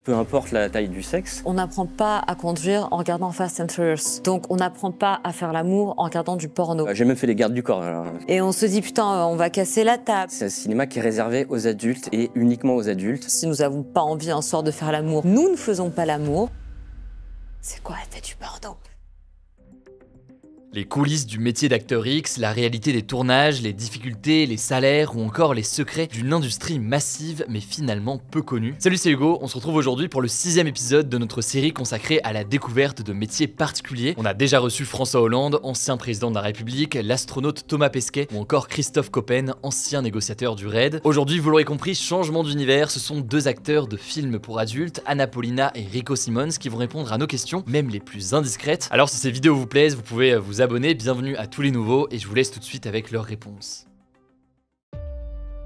Peu importe la taille du sexe. On n'apprend pas à conduire en regardant Fast and Furious. Donc on n'apprend pas à faire l'amour en regardant du porno. J'ai même fait les gardes du corps. Alors. Et on se dit putain, on va casser la table. C'est un cinéma qui est réservé aux adultes et uniquement aux adultes. Si nous n'avons pas envie un soir de faire l'amour, nous ne faisons pas l'amour. C'est quoi, elle fait du porno? Les coulisses du métier d'acteur X, la réalité des tournages, les difficultés, les salaires ou encore les secrets d'une industrie massive mais finalement peu connue. Salut, c'est Hugo, on se retrouve aujourd'hui pour le 6e épisode de notre série consacrée à la découverte de métiers particuliers. On a déjà reçu François Hollande, ancien président de la République, l'astronaute Thomas Pesquet ou encore Christophe Coppen, ancien négociateur du RAID. Aujourd'hui, vous l'aurez compris, changement d'univers, ce sont deux acteurs de films pour adultes, Anna Paulina et Rico Simons, qui vont répondre à nos questions, même les plus indiscrètes. Alors si ces vidéos vous plaisent, vous pouvez vous abonner, bienvenue à tous les nouveaux et je vous laisse tout de suite avec leurs réponses.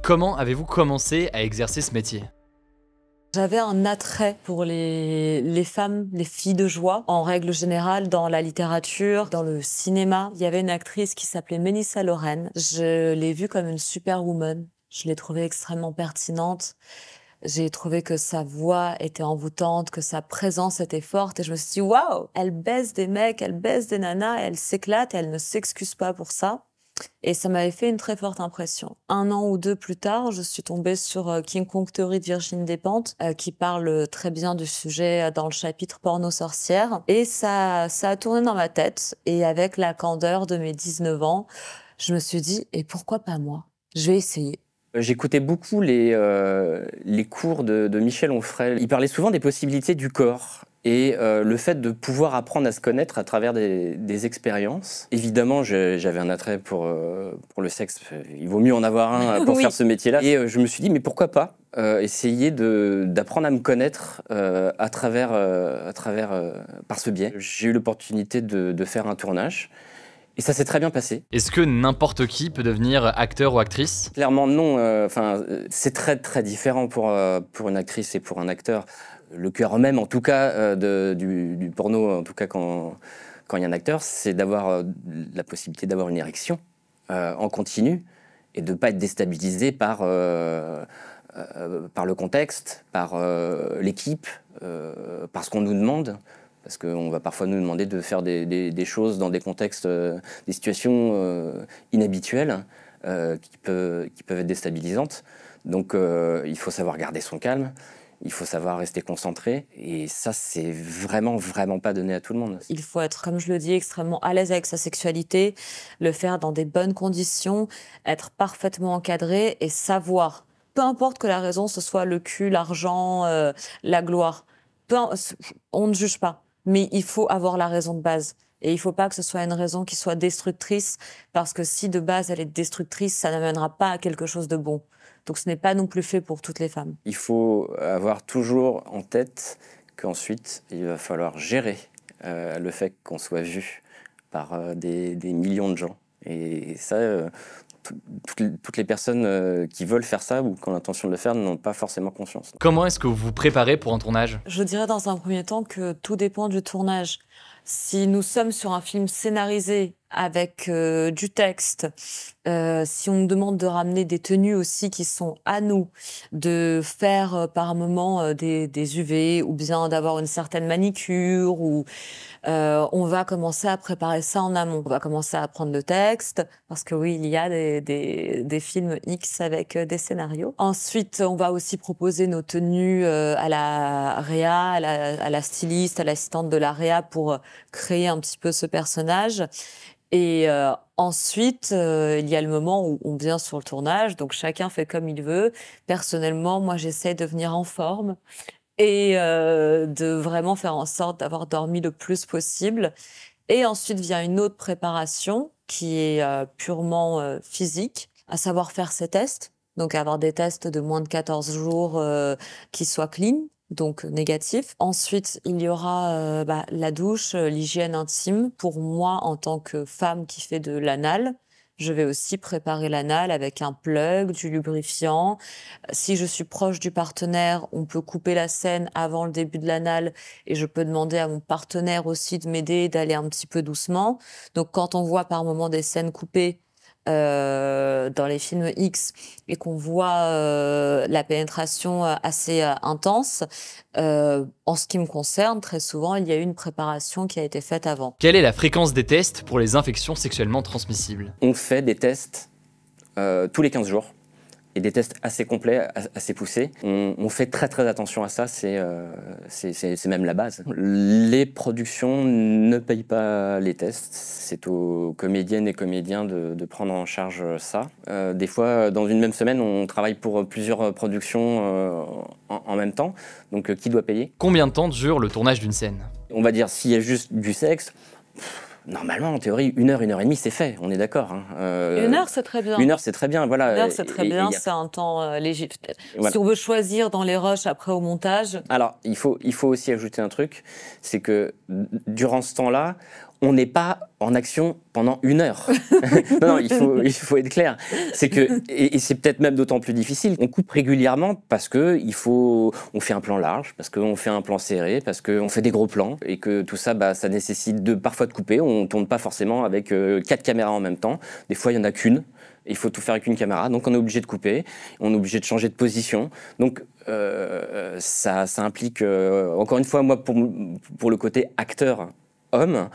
Comment avez-vous commencé à exercer ce métier ? J'avais un attrait pour les femmes, les filles de joie. En règle générale, dans la littérature, dans le cinéma, il y avait une actrice qui s'appelait Melissa Lorraine. Je l'ai vue comme une superwoman. Je l'ai trouvée extrêmement pertinente. J'ai trouvé que sa voix était envoûtante, que sa présence était forte et je me suis dit waouh, elle baise des mecs, elle baise des nanas, elle s'éclate et elle ne s'excuse pas pour ça. Et ça m'avait fait une très forte impression. 1 an ou 2 plus tard, je suis tombée sur King Kong Theory de Virginie Despentes, qui parle très bien du sujet dans le chapitre porno sorcière. Et ça a tourné dans ma tête. Et avec la candeur de mes 19 ans, je me suis dit, et pourquoi pas moi? Je vais essayer. J'écoutais beaucoup les cours de Michel Onfray. Il parlait souvent des possibilités du corps et le fait de pouvoir apprendre à se connaître à travers des expériences. Évidemment, j'avais un attrait pour le sexe. Il vaut mieux en avoir un pour Oui. faire ce métier-là. Et je me suis dit, mais pourquoi pas essayer d'apprendre à me connaître par ce biais. J'ai eu l'opportunité de faire un tournage. Et ça s'est très bien passé. Est-ce que n'importe qui peut devenir acteur ou actrice ? Clairement non. C'est très très différent pour une actrice et pour un acteur. Le cœur même, en tout cas, du porno, en tout cas quand il y a un acteur, c'est d'avoir la possibilité d'avoir une érection en continu et de ne pas être déstabilisé par le contexte, par l'équipe, par ce qu'on nous demande. Parce qu'on va parfois nous demander de faire des choses dans des contextes, des situations inhabituelles qui peuvent être déstabilisantes. Donc il faut savoir garder son calme, il faut savoir rester concentré. Et ça, c'est vraiment pas donné à tout le monde. Il faut être, comme je le dis, extrêmement à l'aise avec sa sexualité, le faire dans des bonnes conditions, être parfaitement encadré et savoir, peu importe que la raison, ce soit le cul, l'argent, la gloire, on ne juge pas. Mais il faut avoir la raison de base. Et il ne faut pas que ce soit une raison qui soit destructrice, parce que si de base elle est destructrice, ça n'amènera pas à quelque chose de bon. Donc ce n'est pas non plus fait pour toutes les femmes. Il faut avoir toujours en tête qu'ensuite, il va falloir gérer le fait qu'on soit vu par des millions de gens. Et ça, toutes les personnes qui veulent faire ça ou qui ont l'intention de le faire n'ont pas forcément conscience. Comment est-ce que vous vous préparez pour un tournage ? Je dirais dans un premier temps que tout dépend du tournage. Si nous sommes sur un film scénarisé avec du texte, si on nous demande de ramener des tenues aussi qui sont à nous, de faire par moment des UV ou bien d'avoir une certaine manicure, ou on va commencer à préparer ça en amont. On va commencer à apprendre le texte, parce que oui, il y a des films X avec des scénarios. Ensuite, on va aussi proposer nos tenues à la réa, à la styliste, à l'assistante de la réa pour créer un petit peu ce personnage. Et ensuite, il y a le moment où on vient sur le tournage, donc chacun fait comme il veut. Personnellement, moi, j'essaie de venir en forme et de vraiment faire en sorte d'avoir dormi le plus possible. Et ensuite vient une autre préparation qui est purement physique, à savoir faire ses tests. Donc avoir des tests de moins de 14 jours qui soient clean, donc négatif. Ensuite, il y aura la douche, l'hygiène intime. Pour moi, en tant que femme qui fait de l'anal, je vais aussi préparer l'anal avec un plug, du lubrifiant. Si je suis proche du partenaire, on peut couper la scène avant le début de l'anal et je peux demander à mon partenaire aussi de m'aider, d'aller un petit peu doucement. Donc quand on voit par moment des scènes coupées, dans les films X et qu'on voit la pénétration assez intense, en ce qui me concerne, très souvent, il y a eu une préparation qui a été faite avant. Quelle est la fréquence des tests pour les infections sexuellement transmissibles? On fait des tests tous les 15 jours. Et des tests assez complets, assez poussés. On fait très très attention à ça, c'est même la base. Les productions ne payent pas les tests, c'est aux comédiennes et comédiens de prendre en charge ça. Des fois, dans une même semaine, on travaille pour plusieurs productions en même temps, donc qui doit payer? Combien de temps dure le tournage d'une scène? On va dire, s'il y a juste du sexe, normalement, en théorie, 1 heure et demie, c'est fait, on est d'accord. Hein. 1 heure, c'est très bien. 1 heure, c'est très bien, voilà. 1 heure, c'est très bien, c'est un temps léger. Voilà. Si on veut choisir dans les rushs après au montage... Alors, il faut aussi ajouter un truc, c'est que durant ce temps-là, on n'est pas en action pendant 1 heure. Non, il faut être clair. C'est que, et c'est peut-être même d'autant plus difficile, on coupe régulièrement parce que on fait un plan large, parce qu'on fait un plan serré, parce qu'on fait des gros plans, et que tout ça, ça nécessite parfois de couper. On tourne pas forcément avec 4 caméras en même temps. Des fois, il y en a qu'une. Il faut tout faire avec une caméra, donc on est obligé de couper, on est obligé de changer de position. Donc ça implique, encore une fois, moi, pour le côté acteur, homme,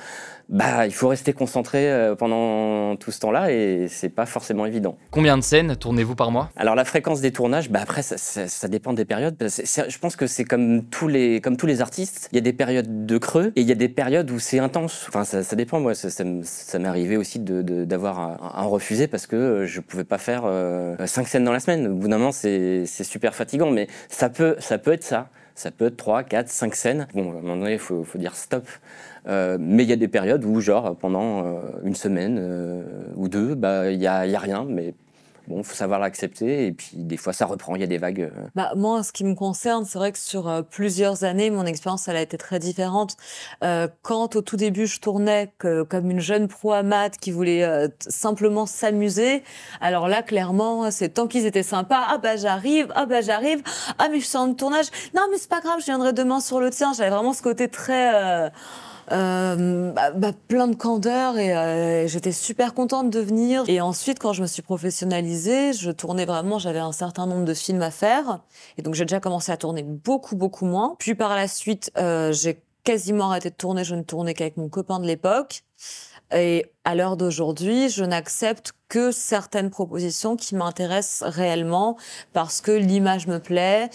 il faut rester concentré pendant tout ce temps-là et c'est pas forcément évident. Combien de scènes tournez-vous par mois? Alors la fréquence des tournages, après ça dépend des périodes. Je pense que c'est comme tous les artistes, il y a des périodes de creux et il y a des périodes où c'est intense. Enfin ça dépend, moi ça m'est arrivé aussi d'avoir à en refuser parce que je pouvais pas faire 5 scènes dans la semaine. Au bout d'un moment c'est super fatigant, mais ça peut être ça. Ça peut être 3, 4, 5 scènes. Bon, à un moment donné, il faut dire stop. Mais il y a des périodes où, genre, pendant une semaine ou deux, il y a rien. Mais bon, il faut savoir l'accepter. Et puis, des fois, ça reprend, il y a des vagues. Moi, en ce qui me concerne, c'est vrai que sur plusieurs années, mon expérience, elle a été très différente. Quand, au tout début, je tournais comme une jeune pro amateur qui voulait simplement s'amuser, alors là, clairement, c'est tant qu'ils étaient sympas, j'arrive, mais je suis en tournage, non, mais c'est pas grave, je viendrai demain sur le tien. J'avais vraiment ce côté très... plein de candeur et j'étais super contente de venir. Et ensuite, quand je me suis professionnalisée, je tournais vraiment, j'avais un certain nombre de films à faire. Et donc, j'ai déjà commencé à tourner beaucoup, beaucoup moins. Puis par la suite, j'ai quasiment arrêté de tourner. Je ne tournais qu'avec mon copain de l'époque. Et à l'heure d'aujourd'hui, je n'accepte que certaines propositions qui m'intéressent réellement parce que l'image me plaît,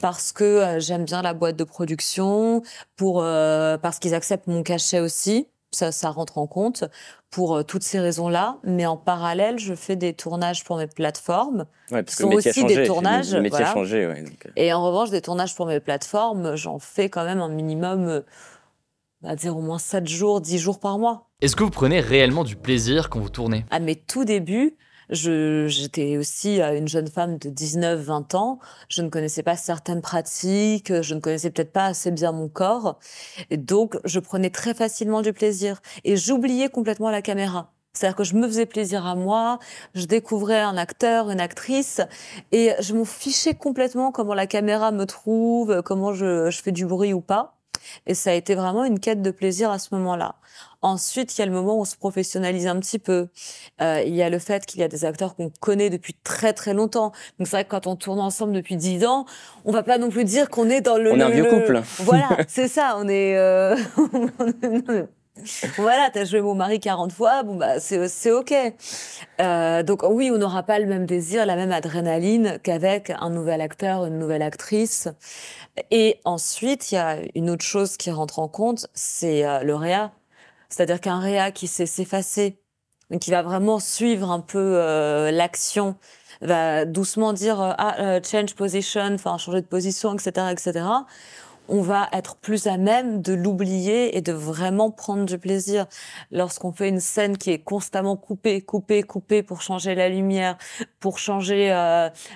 parce que j'aime bien la boîte de production, parce qu'ils acceptent mon cachet aussi, ça rentre en compte, pour toutes ces raisons-là. Mais en parallèle, je fais des tournages pour mes plateformes. Ouais, parce qui que sont le métier aussi a changé, des tournages. le métier a Voilà. changé, ouais. Donc, Et en revanche, des tournages pour mes plateformes, j'en fais quand même un minimum, on va dire au moins 7 jours, 10 jours par mois. Est-ce que vous prenez réellement du plaisir quand vous tournez? À mes tout débuts, j'étais aussi une jeune femme de 19-20 ans. Je ne connaissais pas certaines pratiques, je ne connaissais peut-être pas assez bien mon corps. Et donc, je prenais très facilement du plaisir. Et j'oubliais complètement la caméra. C'est-à-dire que je me faisais plaisir à moi, je découvrais un acteur, une actrice, et je m'en fichais complètement comment la caméra me trouve, comment je fais du bruit ou pas. Et ça a été vraiment une quête de plaisir à ce moment-là. Ensuite, il y a le moment où on se professionnalise un petit peu. Il y a le fait qu'il y a des acteurs qu'on connaît depuis très très longtemps. Donc c'est vrai que quand on tourne ensemble depuis 10 ans, on va pas non plus dire qu'on est dans le... On est un vieux couple. Voilà, c'est ça, on est... Voilà, t'as joué mon mari 40 fois, c'est ok. Donc oui, on n'aura pas le même désir, la même adrénaline qu'avec un nouvel acteur, une nouvelle actrice. Et ensuite, il y a une autre chose qui rentre en compte, c'est le réa. C'est-à-dire qu'un réa qui sait s'effacer, qui va vraiment suivre un peu l'action, va doucement dire change position, enfin changer de position, etc., etc. On va être plus à même de l'oublier et de vraiment prendre du plaisir. Lorsqu'on fait une scène qui est constamment coupée pour changer la lumière, pour changer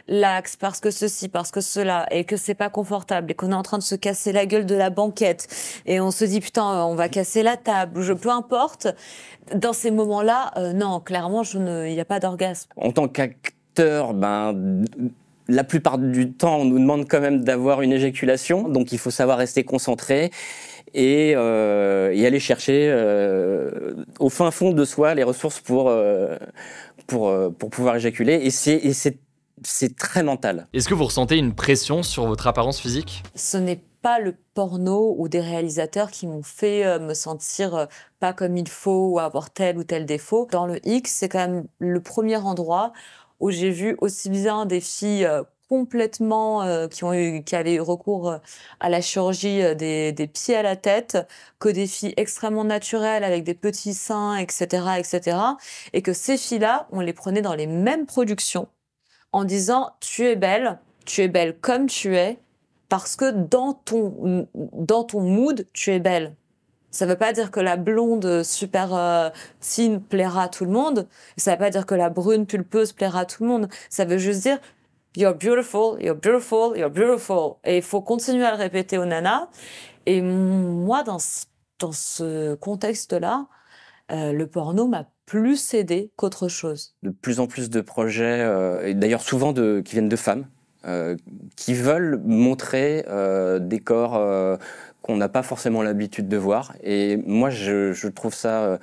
l'axe, parce que ceci, parce que cela, et que c'est pas confortable, et qu'on est en train de se casser la gueule de la banquette, et on se dit putain, on va casser la table, peu importe. Dans ces moments-là, non, clairement, il n'y a pas d'orgasme. En tant qu'acteur, la plupart du temps, on nous demande quand même d'avoir une éjaculation, donc il faut savoir rester concentré et aller chercher au fin fond de soi les ressources pour pour pouvoir éjaculer. Et c'est très mental. Est-ce que vous ressentez une pression sur votre apparence physique? Ce n'est pas le porno ou des réalisateurs qui m'ont fait me sentir pas comme il faut ou avoir tel ou tel défaut. Dans le X, c'est quand même le premier endroit où j'ai vu aussi bien des filles complètement qui avaient eu recours à la chirurgie des pieds à la tête, que des filles extrêmement naturelles avec des petits seins, etc., etc. Et que ces filles-là, on les prenait dans les mêmes productions en disant tu es belle comme tu es, parce que dans ton mood, tu es belle. Ça veut pas dire que la blonde super fine plaira à tout le monde. Ça veut pas dire que la brune pulpeuse plaira à tout le monde. Ça veut juste dire you're beautiful, you're beautiful, you're beautiful. Et il faut continuer à le répéter aux nanas. Et moi, dans ce contexte-là, le porno m'a plus aidé qu'autre chose. De plus en plus de projets, et d'ailleurs souvent qui viennent de femmes, qui veulent montrer des corps qu'on n'a pas forcément l'habitude de voir. Et moi, je trouve ça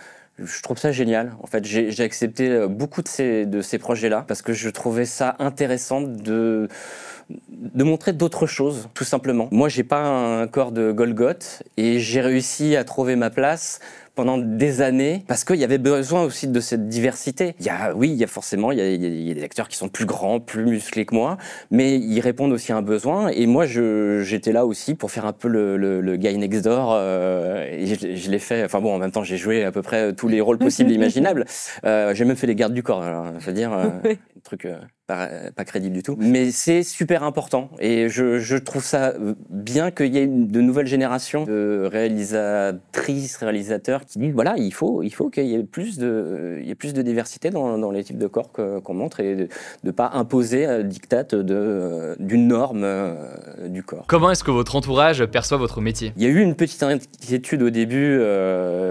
génial. En fait, j'ai accepté beaucoup de ces projets-là parce que je trouvais ça intéressant de montrer d'autres choses, tout simplement. Moi, j'ai pas un corps de Golgoth et j'ai réussi à trouver ma place pendant des années, parce qu'il y avait besoin aussi de cette diversité. Il y a des acteurs qui sont plus grands, plus musclés que moi, mais ils répondent aussi à un besoin. Et moi, j'étais là aussi pour faire un peu le guy next door. Et je l'ai fait. Enfin bon, en même temps, j'ai joué à peu près tous les rôles possibles et imaginables. J'ai même fait les gardes du corps. Alors, je veux dire, un truc pas crédible du tout. Mais c'est super important. Et je trouve ça bien qu'il y ait de nouvelles générations de réalisatrices, réalisateurs qui disent voilà, il faut qu'il y ait plus de diversité dans les types de corps qu'on montre et de ne pas imposer diktat d'une norme du corps. Comment est-ce que votre entourage perçoit votre métier? Il y a eu une petite inquiétude au début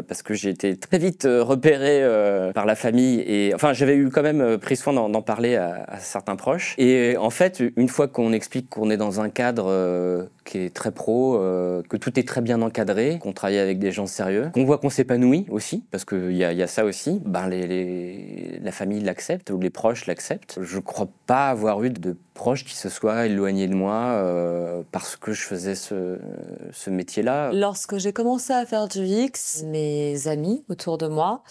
parce que j'ai été très vite repéré par la famille et enfin j'avais eu quand même pris soin d'en parler à certains proches. Et en fait, une fois qu'on explique qu'on est dans un cadre qui est très pro, que tout est très bien encadré, qu'on travaille avec des gens sérieux, qu'on voit qu'on s'épanouit aussi, parce qu'il y a ça aussi, ben la famille l'accepte ou les proches l'acceptent. Je crois pas avoir eu de proches qui se soient éloignés de moi parce que je faisais ce métier-là. Lorsque j'ai commencé à faire du X, mes amis autour de moi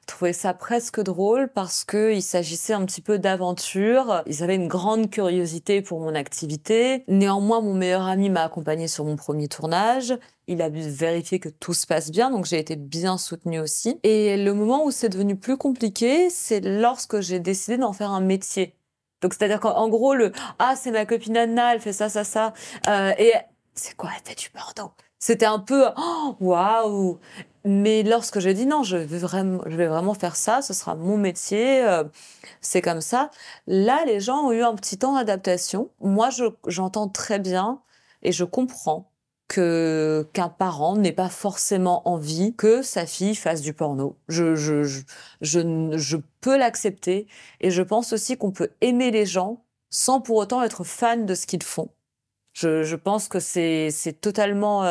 trouvaient ça presque drôle parce qu'il s'agissait un petit peu d'aventure. Ils avaient une grande curiosité pour mon activité. Néanmoins, mon meilleur ami m'a accompagnée sur mon premier tournage. Il a vérifié que tout se passe bien, donc j'ai été bien soutenue aussi. Et le moment où c'est devenu plus compliqué, c'est lorsque j'ai décidé d'en faire un métier. Donc, c'est-à-dire qu'en gros, c'est ma copine Anna, elle fait ça. Et c'est quoi, elle fait du porno? C'était un peu, waouh! Mais lorsque j'ai dit non, je vais vraiment faire ça, ce sera mon métier, c'est comme ça. Là, les gens ont eu un petit temps d'adaptation. Moi, j'entends très bien et je comprends qu'un parent n'ait pas forcément envie que sa fille fasse du porno. Je peux l'accepter et je pense aussi qu'on peut aimer les gens sans pour autant être fan de ce qu'ils font. Je pense que c'est totalement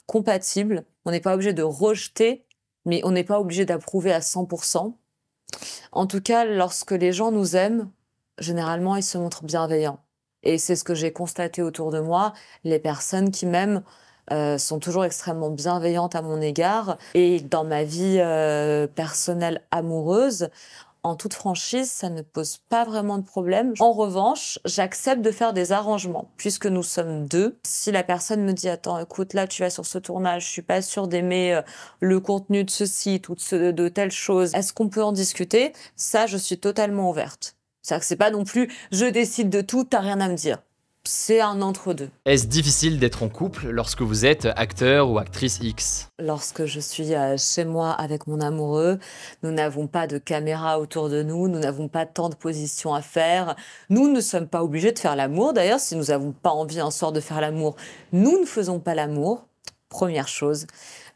compatible. On n'est pas obligé de rejeter, mais on n'est pas obligé d'approuver à 100%. En tout cas, lorsque les gens nous aiment, généralement, ils se montrent bienveillants. Et c'est ce que j'ai constaté autour de moi. Les personnes qui m'aiment sont toujours extrêmement bienveillantes à mon égard. Et dans ma vie personnelle amoureuse, en toute franchise, ça ne pose pas vraiment de problème. En revanche, j'accepte de faire des arrangements, puisque nous sommes deux. Si la personne me dit « Attends, écoute, là, tu vas sur ce tournage, je suis pas sûre d'aimer le contenu de ce site ou de telle chose. Est-ce qu'on peut en discuter ?» Ça, je suis totalement ouverte. C'est-à-dire que c'est pas non plus « Je décide de tout, t'as rien à me dire ». C'est un entre-deux. Est-ce difficile d'être en couple lorsque vous êtes acteur ou actrice X? Lorsque je suis chez moi avec mon amoureux, nous n'avons pas de caméra autour de nous, nous n'avons pas tant de positions à faire. Nous ne sommes pas obligés de faire l'amour. D'ailleurs, si nous n'avons pas envie un soir de faire l'amour, nous ne faisons pas l'amour. Première chose.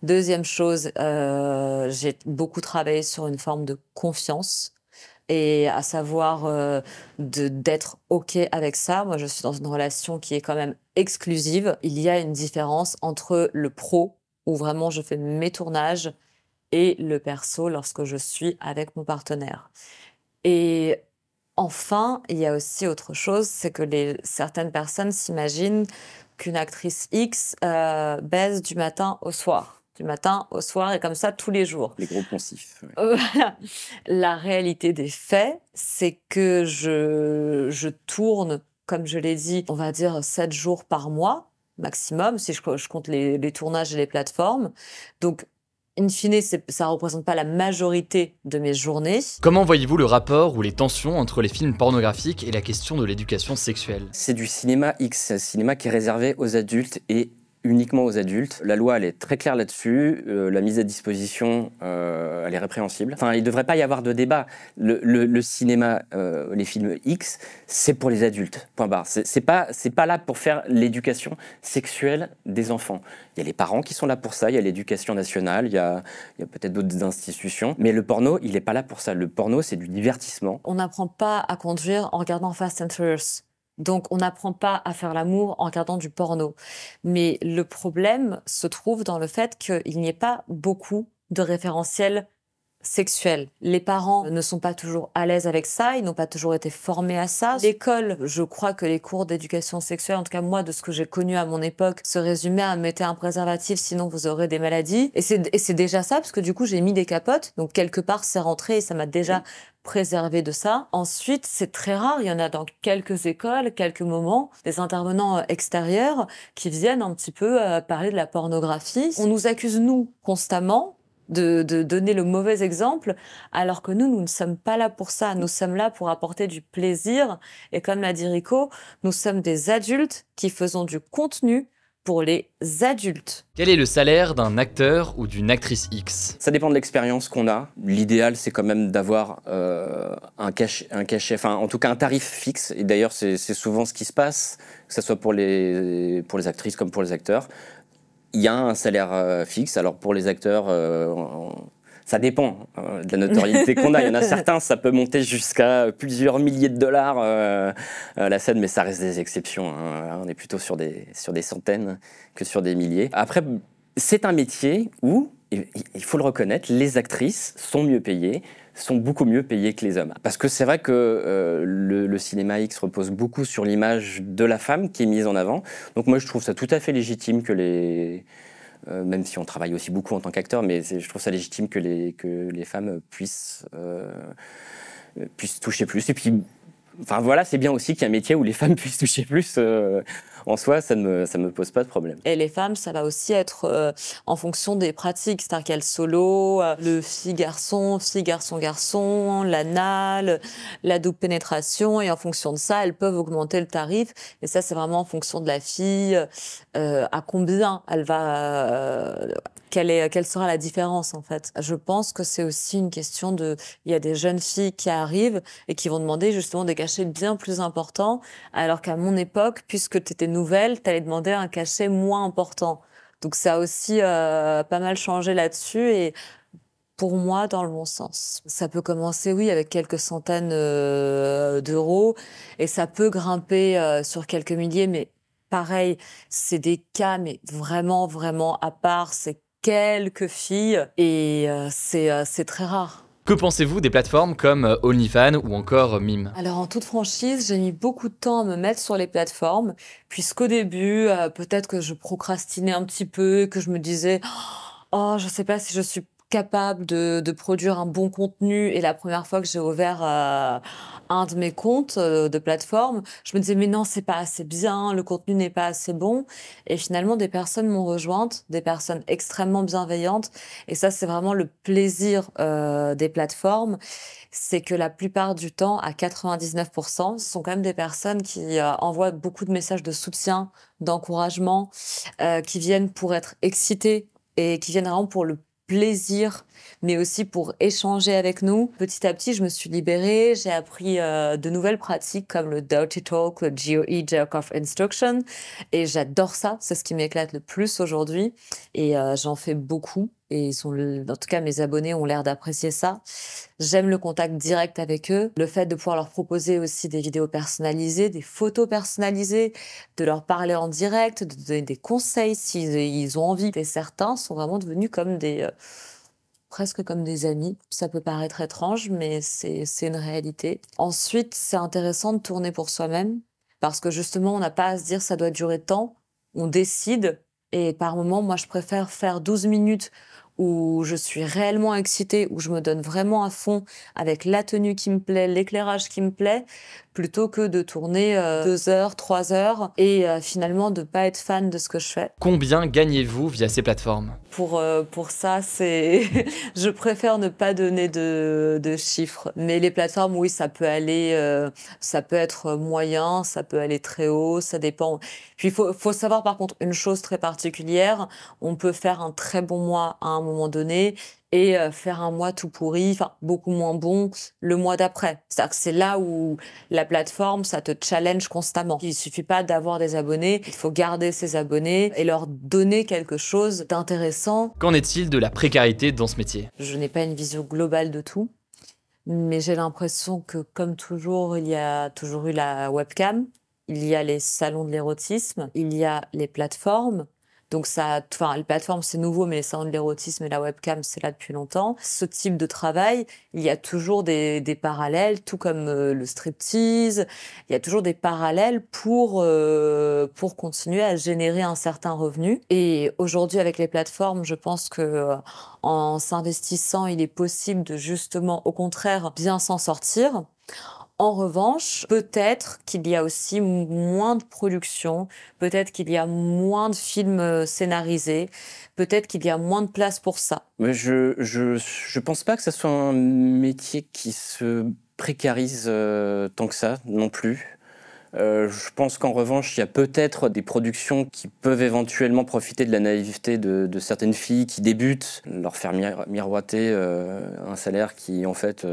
Deuxième chose, j'ai beaucoup travaillé sur une forme de confiance. Et à savoir d'être OK avec ça. Moi, je suis dans une relation qui est quand même exclusive. Il y a une différence entre le pro, où vraiment je fais mes tournages, et le perso lorsque je suis avec mon partenaire. Et enfin, il y a aussi autre chose, c'est que certaines personnes s'imaginent qu'une actrice X baise du matin au soir. Du matin au soir et comme ça tous les jours. Les gros poncifs. Ouais. Voilà. La réalité des faits, c'est que je tourne, comme je l'ai dit, on va dire 7 jours par mois maximum, si je compte les tournages et les plateformes. Donc, in fine, ça représente pas la majorité de mes journées. Comment voyez-vous le rapport ou les tensions entre les films pornographiques et la question de l'éducation sexuelle? C'est du cinéma X, un cinéma qui est réservé aux adultes et uniquement aux adultes. La loi, elle est très claire là-dessus. La mise à disposition, elle est répréhensible. Enfin, il ne devrait pas y avoir de débat. Le cinéma, les films X, c'est pour les adultes. Point barre. C'est pas là pour faire l'éducation sexuelle des enfants. Il y a les parents qui sont là pour ça. Il y a l'éducation nationale. Il y a peut-être d'autres institutions. Mais le porno, il n'est pas là pour ça. Le porno, c'est du divertissement. On n'apprend pas à conduire en regardant Fast and Furious. Donc, on n'apprend pas à faire l'amour en regardant du porno. Mais le problème se trouve dans le fait qu'il n'y ait pas beaucoup de référentiels sexuels. Les parents ne sont pas toujours à l'aise avec ça, ils n'ont pas toujours été formés à ça. L'école, je crois que les cours d'éducation sexuelle, en tout cas moi, de ce que j'ai connu à mon époque, se résumaient à mettez un préservatif, sinon vous aurez des maladies. Et c'est déjà ça, parce que du coup, j'ai mis des capotes. Donc, quelque part, c'est rentré et ça m'a déjà préservé de ça. Ensuite, c'est très rare, il y en a dans quelques écoles, quelques moments, des intervenants extérieurs qui viennent un petit peu parler de la pornographie. On nous accuse, nous, constamment, de donner le mauvais exemple, alors que nous ne sommes pas là pour ça. Nous sommes là pour apporter du plaisir. Et comme l'a dit Rico, nous sommes des adultes qui faisons du contenu pour les adultes. Quel est le salaire d'un acteur ou d'une actrice X? Ça dépend de l'expérience qu'on a. L'idéal, c'est quand même d'avoir un cachet, enfin en tout cas un tarif fixe. Et d'ailleurs, c'est souvent ce qui se passe, que ce soit pour les actrices comme pour les acteurs. Il y a un salaire fixe. Alors pour les acteurs, ça dépend de la notoriété qu'on a. Il y en a certains, ça peut monter jusqu'à plusieurs milliers de dollars la scène, mais ça reste des exceptions. Hein. On est plutôt sur des centaines que sur des milliers. Après, c'est un métier où, il faut le reconnaître, les actrices sont mieux payées, sont beaucoup mieux payées que les hommes. Parce que c'est vrai que le cinéma X repose beaucoup sur l'image de la femme qui est mise en avant. Donc moi, je trouve ça tout à fait légitime que même si on travaille aussi beaucoup en tant qu'acteur, mais je trouve ça légitime que les femmes puissent toucher plus. Et puis, enfin voilà, c'est bien aussi qu'il y ait un métier où les femmes puissent toucher plus. En soi, ça ne me pose pas de problème. Et les femmes, ça va aussi être en fonction des pratiques. C'est-à-dire qu'il y a le solo, le fille-garçon, fille-garçon-garçon, l'anal, la double pénétration. Et en fonction de ça, elles peuvent augmenter le tarif. Et ça, c'est vraiment en fonction de la fille, à combien elle va... quelle sera la différence, en fait. Je pense que c'est aussi une question de... Il y a des jeunes filles qui arrivent et qui vont demander justement des cachets bien plus importants, alors qu'à mon époque, puisque tu étais nouvelle, tu allais demander un cachet moins important. Donc ça a aussi pas mal changé là-dessus et pour moi, dans le bon sens. Ça peut commencer, oui, avec quelques centaines d'euros et ça peut grimper sur quelques milliers, mais pareil, c'est des cas, mais vraiment, vraiment à part, c'est quelques filles et c'est très rare. Que pensez-vous des plateformes comme OnlyFans ou encore Mime? Alors, en toute franchise, j'ai mis beaucoup de temps à me mettre sur les plateformes, puisqu'au début, peut-être que je procrastinais un petit peu, que je me disais « Oh, je sais pas si je suis capable de produire un bon contenu. » Et la première fois que j'ai ouvert un de mes comptes de plateforme, je me disais « Mais non, c'est pas assez bien, le contenu n'est pas assez bon. » Et finalement, des personnes m'ont rejointe, des personnes extrêmement bienveillantes. Et ça, c'est vraiment le plaisir des plateformes. C'est que la plupart du temps, à 99%, ce sont quand même des personnes qui envoient beaucoup de messages de soutien, d'encouragement, qui viennent pour être excitées et qui viennent vraiment pour le plaisir, mais aussi pour échanger avec nous. Petit à petit, je me suis libérée, j'ai appris de nouvelles pratiques comme le Dirty Talk, le GOE, Jerk Off Instruction, et j'adore ça, c'est ce qui m'éclate le plus aujourd'hui, et j'en fais beaucoup, et en tout cas mes abonnés ont l'air d'apprécier ça. J'aime le contact direct avec eux, le fait de pouvoir leur proposer aussi des vidéos personnalisées, des photos personnalisées, de leur parler en direct, de donner des conseils s'ils ont envie. Et certains sont vraiment devenus comme des presque comme des amis. Ça peut paraître étrange, mais c'est une réalité. Ensuite, c'est intéressant de tourner pour soi-même, parce que justement, on n'a pas à se dire ça doit durer tant. On décide, et par moment, moi, je préfère faire 12 minutes où je suis réellement excitée, où je me donne vraiment à fond avec la tenue qui me plaît, l'éclairage qui me plaît, plutôt que de tourner 2 heures, 3 heures et finalement de pas être fan de ce que je fais. Combien gagnez-vous via ces plateformes? Pour ça, je préfère ne pas donner de chiffres. Mais les plateformes, oui, ça peut être moyen, ça peut aller très haut, ça dépend. Puis faut savoir par contre une chose très particulière, on peut faire un très bon mois à un moment donné et faire un mois tout pourri, enfin beaucoup moins bon le mois d'après. C'est-à-dire que c'est là où la plateforme, ça te challenge constamment. Il suffit pas d'avoir des abonnés, il faut garder ses abonnés et leur donner quelque chose d'intéressant. Qu'en est-il de la précarité dans ce métier? Je n'ai pas une vision globale de tout, mais j'ai l'impression que comme toujours, il y a toujours eu la webcam, il y a les salons de l'érotisme, il y a les plateformes. Donc les plateformes c'est nouveau, mais les salons de l'érotisme et la webcam c'est là depuis longtemps. Ce type de travail, il y a toujours des parallèles, tout comme le striptease. Il y a toujours des parallèles pour continuer à générer un certain revenu. Et aujourd'hui avec les plateformes, je pense que en s'investissant, il est possible de justement, au contraire, bien s'en sortir. En revanche, peut-être qu'il y a aussi moins de production, peut-être qu'il y a moins de films scénarisés, peut-être qu'il y a moins de place pour ça. Mais je pense pas que ce soit un métier qui se précarise tant que ça non plus. Je pense qu'en revanche, il y a peut-être des productions qui peuvent éventuellement profiter de la naïveté de certaines filles qui débutent, leur faire miroiter un salaire qui en fait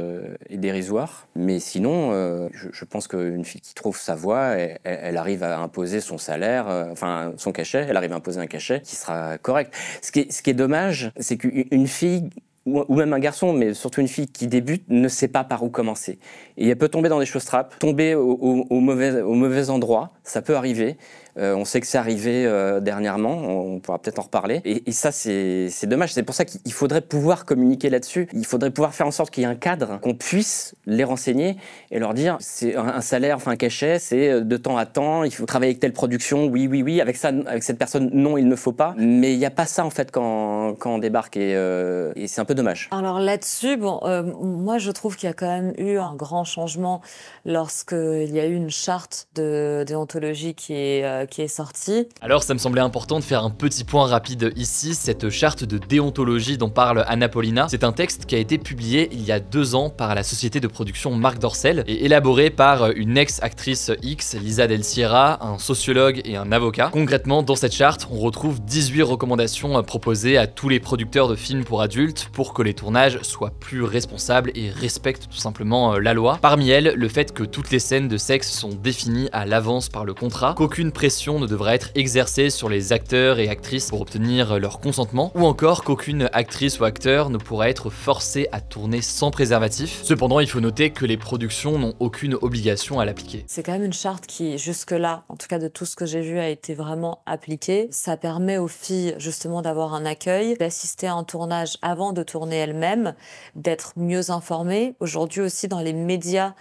est dérisoire. Mais sinon, je pense qu'une fille qui trouve sa voie, elle arrive à imposer son salaire, enfin son cachet, elle arrive à imposer un cachet qui sera correct. Ce qui est dommage, c'est qu'une fille ou même un garçon, mais surtout une fille qui débute, ne sait pas par où commencer. Et elle peut tomber dans des choses trappes, tomber au mauvais endroit, ça peut arriver. On sait que c'est arrivé dernièrement, on pourra peut-être en reparler. Et ça, c'est dommage. C'est pour ça qu'il faudrait pouvoir communiquer là-dessus. Il faudrait pouvoir faire en sorte qu'il y ait un cadre, qu'on puisse les renseigner et leur dire c'est un salaire, enfin un cachet, c'est de temps à temps, il faut travailler avec telle production, oui, avec cette personne, non, il ne faut pas. Mais il n'y a pas ça en fait quand on débarque et c'est un peu dommage. Alors là-dessus, moi je trouve qu'il y a quand même eu un grand changement lorsqu'il y a eu une charte de déontologie qui est sortie. Alors ça me semblait important de faire un petit point rapide ici. Cette charte de déontologie dont parle Anna Paulina, c'est un texte qui a été publié il y a 2 ans par la société de production Marc Dorcel et élaboré par une ex-actrice X, Lisa Del Sierra, un sociologue et un avocat. Concrètement, dans cette charte, on retrouve 18 recommandations proposées à tous les producteurs de films pour adultes pour que les tournages soient plus responsables et respectent tout simplement la loi. Parmi elles, le fait que toutes les scènes de sexe sont définies à l'avance par le contrat, qu'aucune pression ne devra être exercée sur les acteurs et actrices pour obtenir leur consentement, ou encore qu'aucune actrice ou acteur ne pourra être forcé à tourner sans préservatif. Cependant, il faut noter que les productions n'ont aucune obligation à l'appliquer. C'est quand même une charte qui, jusque-là, en tout cas de tout ce que j'ai vu, a été vraiment appliquée. Ça permet aux filles justement d'avoir un accueil, d'assister à un tournage avant de tourner elles-mêmes, d'être mieux informées. Aujourd'hui aussi dans les médias,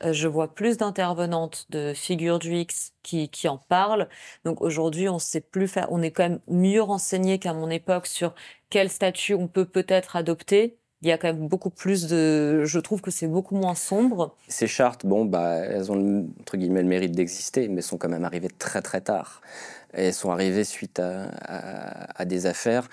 je vois plus d'intervenantes de figures du X qui en parlent. Donc aujourd'hui, on sait plus faire, on est quand même mieux renseigné qu'à mon époque sur quel statut on peut peut-être adopter. Il y a quand même beaucoup plus je trouve que c'est beaucoup moins sombre. Ces chartes, elles ont entre guillemets le mérite d'exister, mais sont quand même arrivées très très tard. Et elles sont arrivées suite à des affaires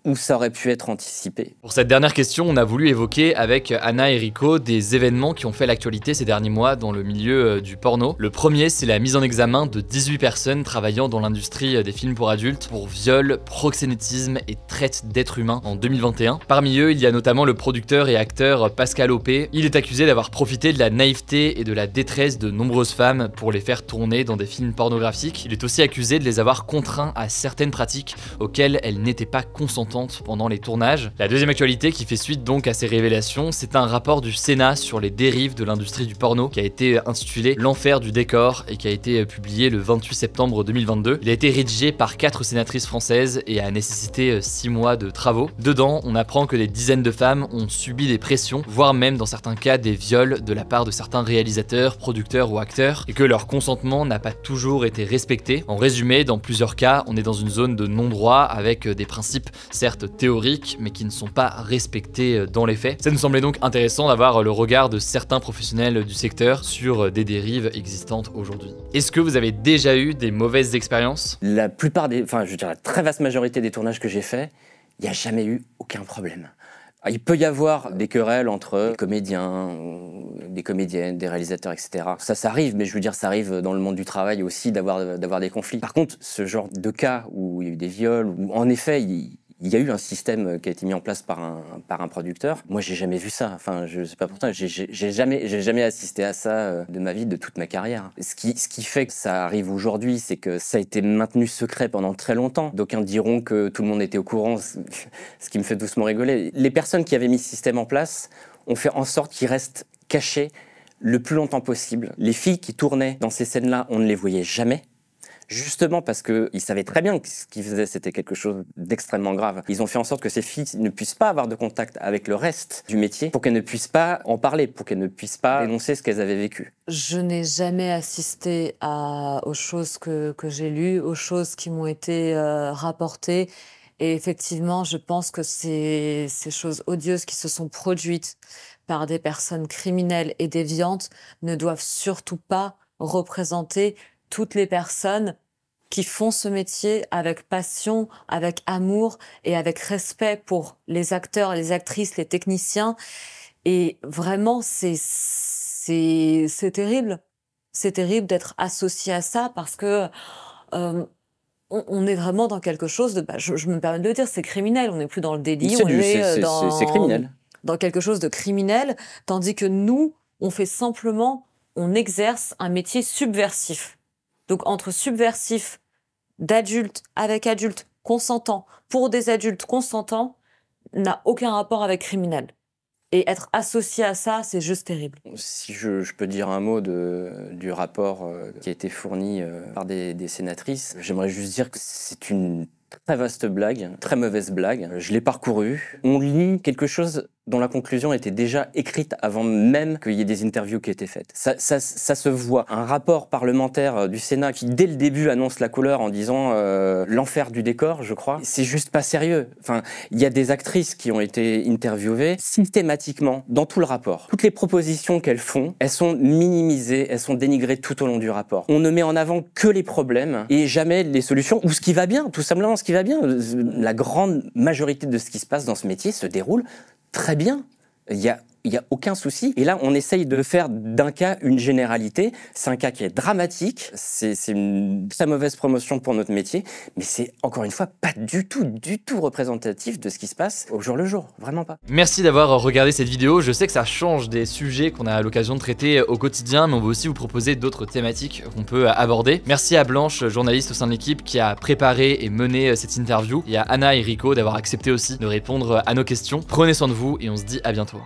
où ça aurait pu être anticipé. Pour cette dernière question, on a voulu évoquer avec Anna et Rico des événements qui ont fait l'actualité ces derniers mois dans le milieu du porno. Le premier, c'est la mise en examen de 18 personnes travaillant dans l'industrie des films pour adultes pour viol, proxénétisme et traite d'êtres humains en 2021. Parmi eux, il y a notamment le producteur et acteur Pascal Opé. Il est accusé d'avoir profité de la naïveté et de la détresse de nombreuses femmes pour les faire tourner dans des films pornographiques. Il est aussi accusé de les avoir contraints à certaines pratiques auxquelles elles n'étaient pas consenties. mésententes pendant les tournages. La deuxième actualité qui fait suite donc à ces révélations, c'est un rapport du Sénat sur les dérives de l'industrie du porno qui a été intitulé L'enfer du décor et qui a été publié le 28 septembre 2022. Il a été rédigé par 4 sénatrices françaises et a nécessité 6 mois de travaux. Dedans, on apprend que des dizaines de femmes ont subi des pressions, voire même dans certains cas des viols de la part de certains réalisateurs, producteurs ou acteurs, et que leur consentement n'a pas toujours été respecté. En résumé, dans plusieurs cas, on est dans une zone de non-droit avec des principes certes théoriques, mais qui ne sont pas respectés dans les faits. Ça nous semblait donc intéressant d'avoir le regard de certains professionnels du secteur sur des dérives existantes aujourd'hui. Est-ce que vous avez déjà eu des mauvaises expériences? La plupart des, enfin je veux dire la très vaste majorité des tournages que j'ai faits, il n'y a jamais eu aucun problème. Il peut y avoir des querelles entre des comédiens, des comédiennes, des réalisateurs, etc. Ça arrive, mais je veux dire, ça arrive dans le monde du travail aussi d'avoir des conflits. Par contre, ce genre de cas où il y a eu des viols, où en effet, il y a eu un système qui a été mis en place par un producteur. Moi, j'ai jamais vu ça. Enfin, je sais pas pourtant, j'ai jamais assisté à ça de ma vie, de toute ma carrière. Ce qui fait que ça arrive aujourd'hui, c'est que ça a été maintenu secret pendant très longtemps. D'aucuns diront que tout le monde était au courant, ce qui me fait doucement rigoler. Les personnes qui avaient mis ce système en place ont fait en sorte qu'il reste caché le plus longtemps possible. Les filles qui tournaient dans ces scènes-là, on ne les voyait jamais. Justement parce qu'ils savaient très bien que ce qu'ils faisaient, c'était quelque chose d'extrêmement grave. Ils ont fait en sorte que ces filles ne puissent pas avoir de contact avec le reste du métier pour qu'elles ne puissent pas en parler, pour qu'elles ne puissent pas dénoncer ce qu'elles avaient vécu. Je n'ai jamais assisté aux choses que j'ai lues, aux choses qui m'ont été rapportées. Et effectivement, je pense que ces choses odieuses qui se sont produites par des personnes criminelles et déviantes ne doivent surtout pas représenter toutes les personnes qui font ce métier avec passion, avec amour et avec respect pour les acteurs, les actrices, les techniciens. Et vraiment, c'est terrible. C'est terrible d'être associé à ça parce que on est vraiment dans quelque chose de... je me permets de le dire, c'est criminel. On n'est plus dans le délit, c'est criminel. Dans quelque chose de criminel, tandis que nous, on fait simplement, on exerce un métier subversif. Donc entre subversif, d'adultes, avec adultes, consentants, pour des adultes consentants, n'a aucun rapport avec criminel. Et être associé à ça, c'est juste terrible. Si je peux dire un mot du rapport qui a été fourni par des sénatrices, j'aimerais juste dire que c'est une très vaste blague, très mauvaise blague. Je l'ai parcouru. On lit quelque chose dont la conclusion était déjà écrite avant même qu'il y ait des interviews qui aient été faites. Ça se voit. Un rapport parlementaire du Sénat qui, dès le début, annonce la couleur en disant l'enfer du décor, je crois. C'est juste pas sérieux. Enfin, il y a des actrices qui ont été interviewées systématiquement dans tout le rapport. Toutes les propositions qu'elles font, elles sont minimisées, elles sont dénigrées tout au long du rapport. On ne met en avant que les problèmes et jamais les solutions ou ce qui va bien, tout simplement ce qui va bien. La grande majorité de ce qui se passe dans ce métier se déroule très bien, il y a aucun souci. Et là, on essaye de faire d'un cas une généralité. C'est un cas qui est dramatique, c'est une très mauvaise promotion pour notre métier, mais c'est encore une fois pas du tout représentatif de ce qui se passe au jour le jour, vraiment pas. Merci d'avoir regardé cette vidéo, je sais que ça change des sujets qu'on a l'occasion de traiter au quotidien, mais on veut aussi vous proposer d'autres thématiques qu'on peut aborder. Merci à Blanche, journaliste au sein de l'équipe, qui a préparé et mené cette interview, et à Anna et Rico d'avoir accepté aussi de répondre à nos questions. Prenez soin de vous et on se dit à bientôt.